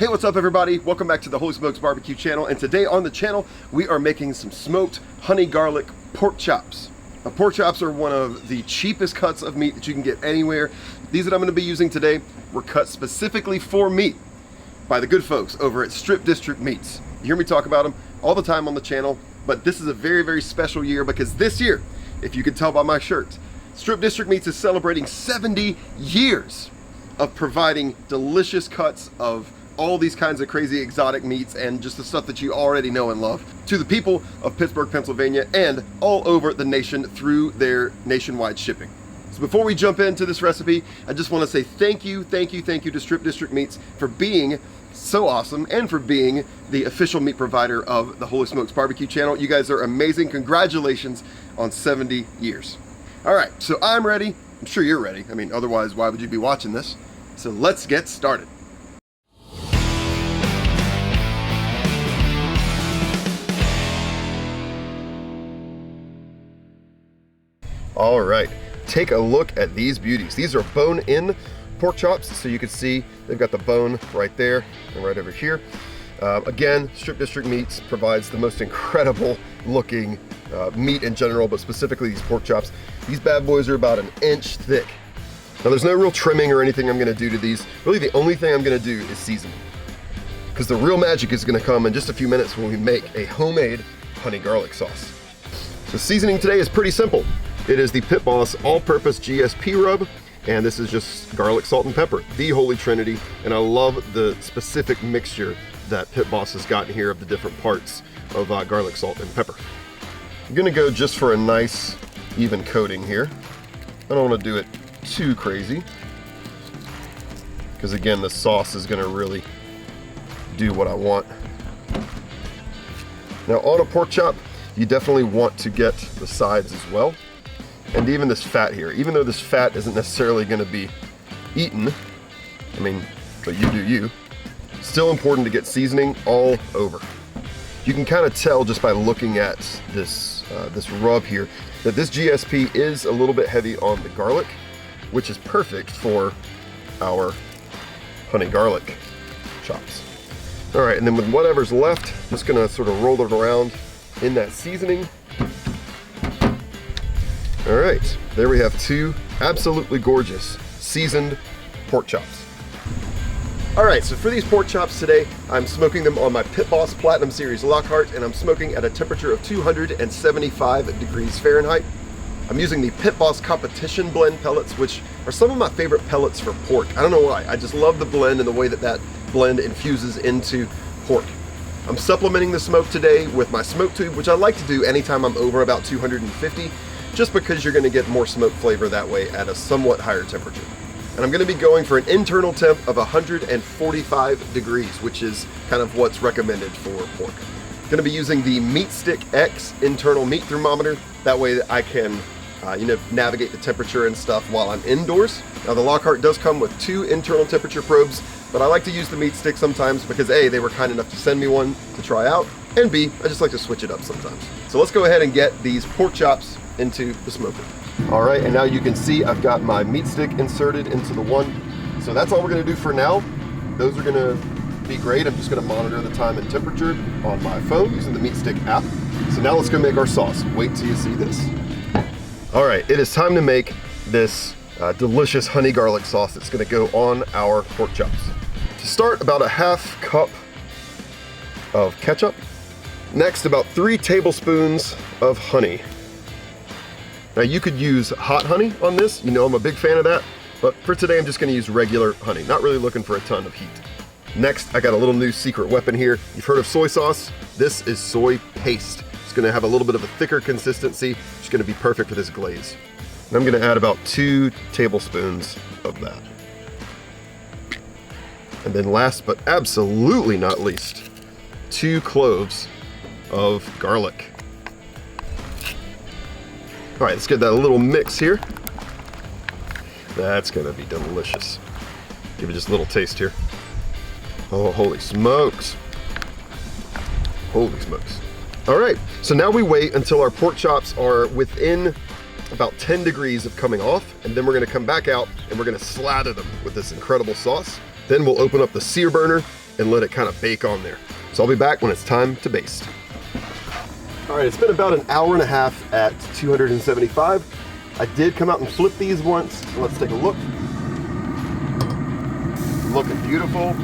Hey, what's up everybody? Welcome back to the Holy Smokes Barbecue channel, and today on the channel we are making some smoked honey garlic pork chops. Now, pork chops are one of the cheapest cuts of meat that you can get anywhere. These that I'm going to be using today were cut specifically for meat by the good folks over at Strip District Meats. You hear me talk about them all the time on the channel, but this is a very, very special year because this year, if you can tell by my shirt, Strip District Meats is celebrating 70 years of providing delicious cuts of all these kinds of crazy exotic meats and just the stuff that you already know and love to the people of Pittsburgh, Pennsylvania and all over the nation through their nationwide shipping. So before we jump into this recipe, I just want to say thank you to Strip District Meats for being so awesome and for being the official meat provider of the Holy Smokes Barbecue channel. You guys are amazing. Congratulations on 70 years. All right, so I'm ready. I'm sure you're ready. I mean, otherwise, why would you be watching this? So let's get started. All right, take a look at these beauties. These are bone-in pork chops, so you can see they've got the bone right there and right over here. Again, Strip District Meats provides the most incredible looking meat in general, but specifically these pork chops. These bad boys are about 1 inch thick. Now there's no real trimming or anything I'm gonna do to these. Really the only thing I'm gonna do is seasoning, because the real magic is gonna come in just a few minutes when we make a homemade honey garlic sauce. The seasoning today is pretty simple. It is the Pit Boss all-purpose GSP rub, and this is just garlic, salt, and pepper, the holy trinity. And I love the specific mixture that Pit Boss has gotten here of the different parts of garlic, salt, and pepper. I'm gonna go just for a nice even coating here. I don't want to do it too crazy, because again, the sauce is gonna really do what I want. Now on a pork chop, you definitely want to get the sides as well. And even this fat here, even though this fat isn't necessarily going to be eaten, I mean, but you do you, still important to get seasoning all over. You can kind of tell just by looking at this, this rub here that this GSP is a little bit heavy on the garlic, which is perfect for our honey garlic chops. All right, and then with whatever's left, I'm just going to sort of roll it around in that seasoning. All right, there we have 2 absolutely gorgeous seasoned pork chops. All right, so for these pork chops today, I'm smoking them on my Pit Boss Platinum Series Lockhart, and I'm smoking at a temperature of 275 degrees Fahrenheit. I'm using the Pit Boss Competition Blend pellets, which are some of my favorite pellets for pork. I don't know why, I just love the blend and the way that that blend infuses into pork. I'm supplementing the smoke today with my smoke tube, which I like to do anytime I'm over about 250, just because you're going to get more smoke flavor that way at a somewhat higher temperature. And I'm going to be going for an internal temp of 145 degrees, which is kind of what's recommended for pork. I'm going to be using the Meat Stick X internal meat thermometer. That way that I can navigate the temperature and stuff while I'm indoors. Now the Lockhart does come with 2 internal temperature probes, but I like to use the Meat Stick sometimes because A, they were kind enough to send me one to try out, and B, I just like to switch it up sometimes. So let's go ahead and get these pork chops into the smoker. All right, and now you can see I've got my meat stick inserted into the one. So that's all we're gonna do for now. Those are gonna be great. I'm just gonna monitor the time and temperature on my phone using the Meat Stick app. So now let's go make our sauce. Wait till you see this. All right, it is time to make this delicious honey garlic sauce that's gonna go on our pork chops. To start, about a ½ cup of ketchup. Next, about 3 tablespoons of honey. Now you could use hot honey on this, you know I'm a big fan of that, but for today I'm just gonna use regular honey, not really looking for a ton of heat. Next, I got a little new secret weapon here. You've heard of soy sauce? This is soy paste. It's gonna have a little bit of a thicker consistency, it's gonna be perfect for this glaze. And I'm gonna add about 2 tablespoons of that. And then last but absolutely not least, 2 cloves of garlic. All right, let's get that little mix here. That's gonna be delicious. Give it just a little taste here. Oh, holy smokes. Holy smokes. All right, so now we wait until our pork chops are within about 10 degrees of coming off, and then we're gonna come back out and we're gonna slather them with this incredible sauce. Then we'll open up the sear burner and let it kind of bake on there. So I'll be back when it's time to baste. All right, it's been about an hour and a half at 275. I did come out and flip these once. So let's take a look. Looking beautiful.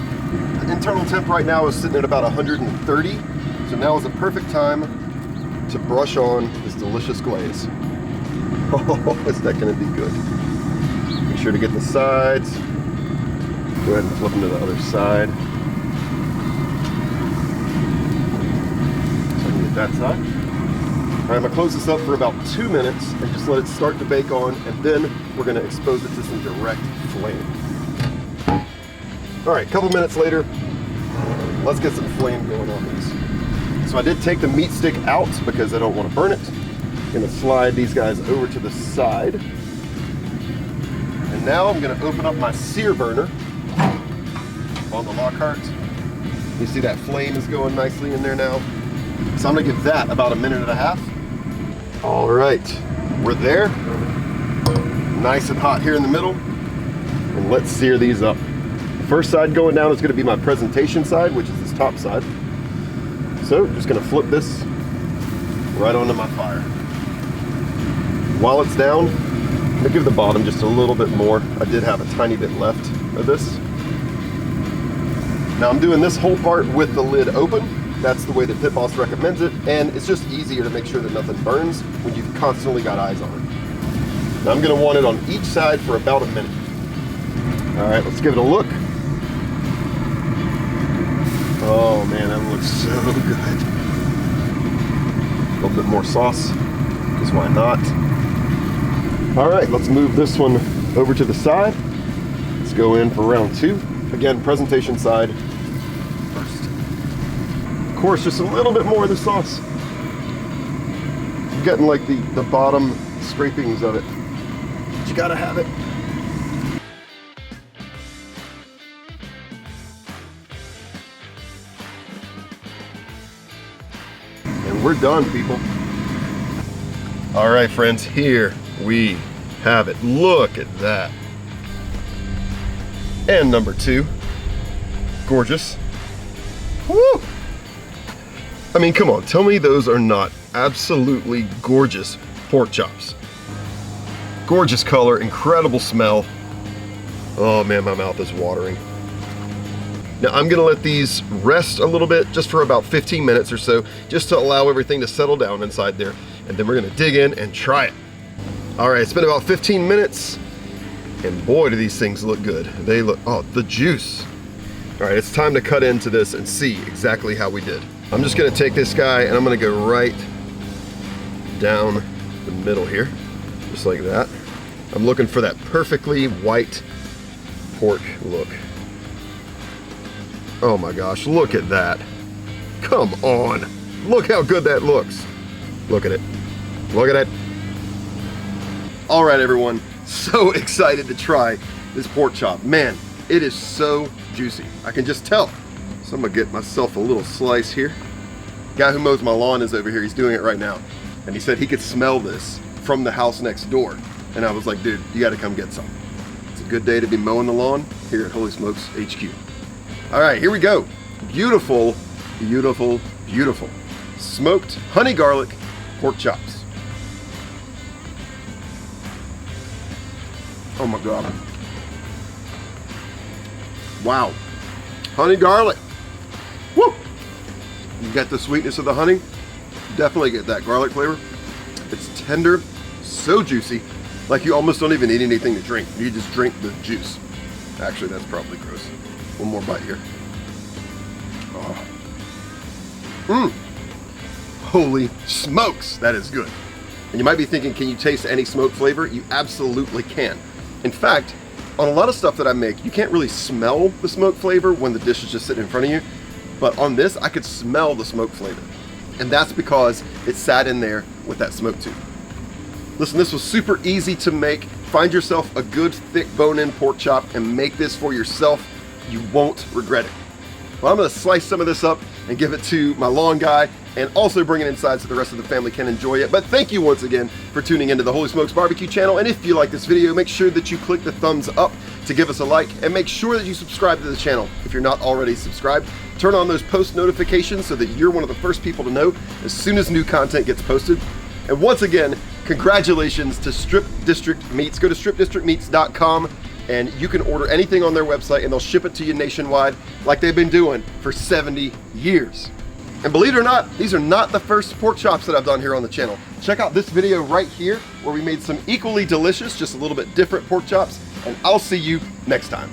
The internal temp right now is sitting at about 130. So now is the perfect time to brush on this delicious glaze. Oh, is that gonna be good? Make sure to get the sides. Go ahead and flip them to the other side. So I can get that side. All right, I'm gonna close this up for about 2 minutes and just let it start to bake on, and then we're gonna expose it to some direct flame. All right, a couple minutes later, let's get some flame going on these. So I did take the meat stick out because I don't want to burn it. I'm gonna slide these guys over to the side. And now I'm gonna open up my sear burner on the Lockhart. You see that flame is going nicely in there now. So I'm gonna give that about 1.5 minutes. All right, we're there. Nice and hot here in the middle. And let's sear these up. The first side going down is gonna be my presentation side, which is this top side. So just gonna flip this right onto my fire. While it's down, I'm gonna give the bottom just a little bit more. I did have a tiny bit left of this. Now I'm doing this whole part with the lid open. That's the way that Pit Boss recommends it, and it's just easier to make sure that nothing burns when you've constantly got eyes on it. Now I'm gonna want it on each side for about 1 minute. All right, let's give it a look. Oh man, that looks so good. A little bit more sauce, because why not? All right, let's move this one over to the side. Let's go in for round 2. Again, presentation side first. Of course, just a little bit more of the sauce. I'm getting like the bottom scrapings of it. But you gotta have it. And we're done, people. All right, friends, here we have it. Look at that. And number 2, gorgeous. Woo! I mean, come on, tell me those are not absolutely gorgeous pork chops. Gorgeous color, incredible smell. Oh man, my mouth is watering. Now I'm gonna let these rest a little bit, just for about 15 minutes or so, just to allow everything to settle down inside there. And then we're gonna dig in and try it. All right, it's been about 15 minutes. And boy, do these things look good. They look, oh, the juice. All right, it's time to cut into this and see exactly how we did. I'm just gonna take this guy and I'm gonna go right down the middle here, just like that. I'm looking for that perfectly white pork look. Oh my gosh, look at that. Come on, look how good that looks. Look at it, look at it. All right, everyone. So excited to try this pork chop. Man, it is so juicy. I can just tell. So I'm gonna get myself a little slice here. Guy who mows my lawn is over here. He's doing it right now. And he said he could smell this from the house next door. And I was like, dude, you gotta come get some. It's a good day to be mowing the lawn here at Holy Smokes HQ. All right, here we go. Beautiful, beautiful, beautiful. Smoked honey garlic pork chops. Oh my God. Wow. Honey garlic. Woo! You get the sweetness of the honey. Definitely get that garlic flavor. It's tender, so juicy. Like you almost don't even need anything to drink. You just drink the juice. Actually, that's probably gross. One more bite here. Oh. Holy smokes, that is good. And you might be thinking, can you taste any smoke flavor? You absolutely can. In fact, on a lot of stuff that I make, you can't really smell the smoke flavor when the dish is just sitting in front of you. But on this, I could smell the smoke flavor. And that's because it sat in there with that smoke tube. Listen, this was super easy to make. Find yourself a good thick bone-in pork chop and make this for yourself. You won't regret it. Well, I'm gonna slice some of this up and give it to my lawn guy and also bring it inside so the rest of the family can enjoy it. But thank you once again for tuning into the Holy Smokes Barbecue channel. And if you like this video, make sure that you click the thumbs up. to give us a like, and make sure that you subscribe to the channel if you're not already subscribed. Turn on those post notifications so that you're one of the first people to know as soon as new content gets posted. And once again, congratulations to Strip District Meats. Go to stripdistrictmeats.com and you can order anything on their website and they'll ship it to you nationwide like they've been doing for 70 years. And believe it or not, these are not the first pork chops that I've done here on the channel. Check out this video right here where we made some equally delicious, just a little bit different pork chops, and I'll see you next time.